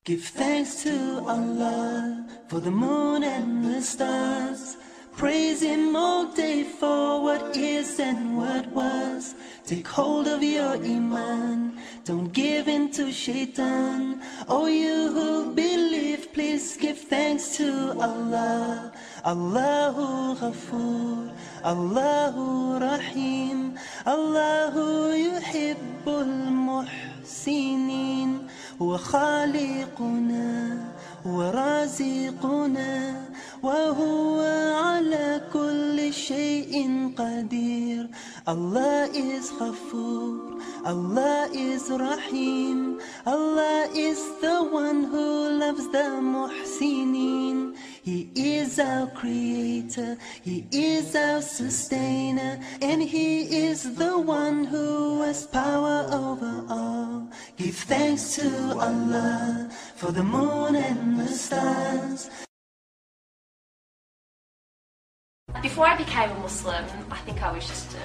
Give thanks to Allah for the moon and the stars. Praise Him all day for what is and what was. Take hold of your iman, don't give in to shaitan. Oh, you who believe, please give thanks to Allah. Allahu Ghafoor, Allahu Rahim, Allahu Yuhibbul Muhsinin. هو خالقنا ورازقنا وهو على كل شيء قدير. Allah is Ghafoor, Allah is Rahim, Allah is the one who loves the Muhsinin. He is our creator, He is our sustainer, and He is the one who has power over all. Give thanks to Allah for the moon and the stars. Before I became a Muslim, I think I was just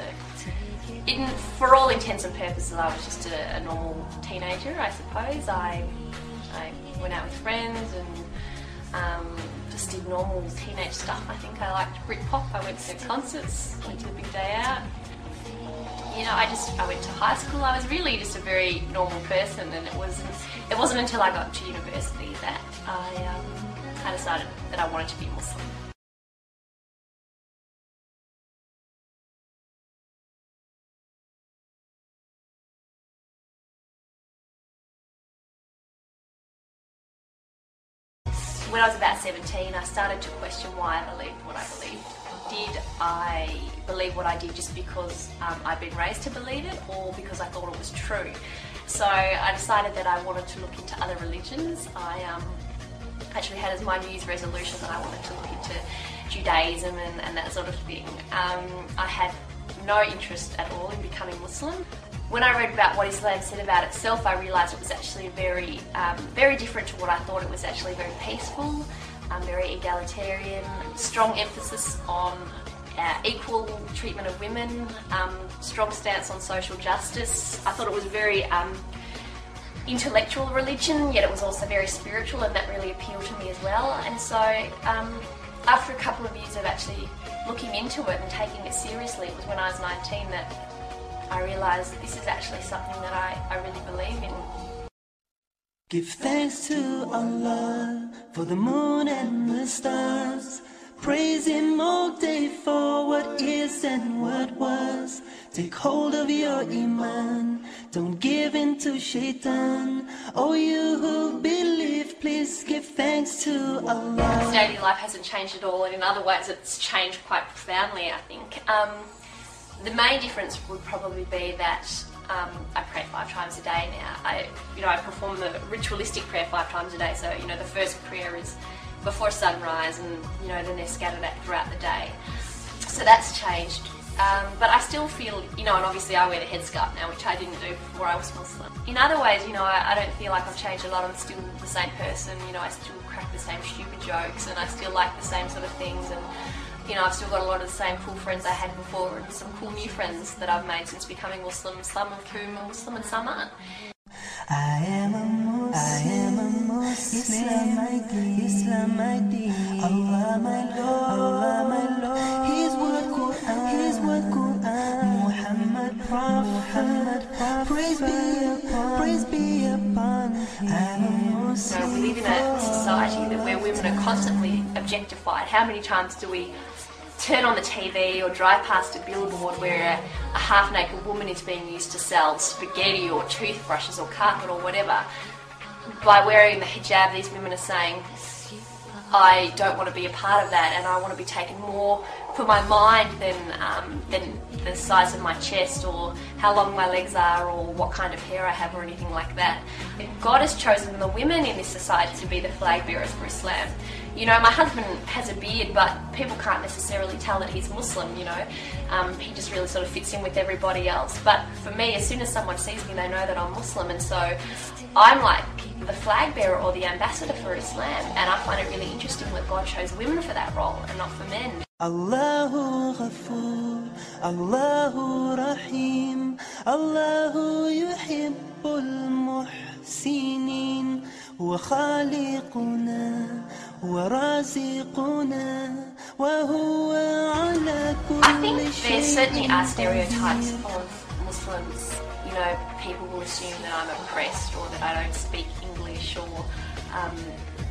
for all intents and purposes, I was just a normal teenager, I suppose. I went out with friends and just did normal teenage stuff. I think I liked Britpop, I went to concerts, went to a big day out. You know, I went to high school. I was really just a very normal person, and it wasn't until I got to university that I decided that I wanted to be Muslim. When I was about 17, I started to question why I believed what I believed. Did I believe what I did just because I'd been raised to believe it, or because I thought it was true? So I decided that I wanted to look into other religions. I actually had as my New Year's resolution that I wanted to look into Judaism and that sort of thing. I had no interest at all in becoming Muslim. When I read about what Islam said about itself, I realised it was actually very different to what I thought. It was actually very peaceful, very egalitarian, strong emphasis on equal treatment of women, strong stance on social justice. I thought it was very intellectual religion, yet it was also very spiritual, and that really appealed to me as well. And so after a couple of years of actually looking into it and taking it seriously, it was when I was 19 that I realised that this is actually something that I really believe in. Give thanks to Allah for the moon and the stars. Praise Him all day for what is and what was. Take hold of your iman, don't give in to shaitan. Oh, you who believe, please give thanks to Allah. Daily life hasn't changed at all, and in other ways it's changed quite profoundly, I think. The main difference would probably be that I pray 5 times a day now. I perform the ritualistic prayer 5 times a day. So, the first prayer is before sunrise, and then they're scattered out throughout the day. So that's changed. But I still feel, and obviously I wear the headscarf now, which I didn't do before I was Muslim. In other ways, I don't feel like I've changed a lot. I'm still the same person. I still crack the same stupid jokes, and I still like the same sort of things. And I've still got a lot of the same cool friends I had before, and some cool new friends that I've made since becoming Muslim, some of whom are Muslim and some aren't. I am a Muslim, Islam my deen, Allah my Lord, His word Quran, Muhammad Prophet, praise be upon Him. We live in a society where women are constantly objectified. How many times do we turn on the TV or drive past a billboard where a half-naked woman is being used to sell spaghetti or toothbrushes or carpet or whatever? By wearing the hijab, these women are saying, I don't want to be a part of that, and I want to be taken more for my mind than the size of my chest or how long my legs are or what kind of hair I have or anything like that. God has chosen the women in this society to be the flag bearers for Islam. My husband has a beard, but people can't necessarily tell that he's Muslim, He just really sort of fits in with everybody else. But for me, as soon as someone sees me, they know that I'm Muslim, and so I'm like the flag bearer or the ambassador for Islam, and I find it really interesting that God chose women for that role and not for men. Allahu Ghafoor, Allahu Rahim, Allahu Yuhibbul Muhsinin. هو خالقنا ورازقنا وهو على I think كل there certainly شيء are stereotypes قدير. of Muslims. You know, people will assume that I'm oppressed or that I don't speak English or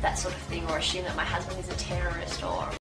that sort of thing, or assume that my husband is a terrorist or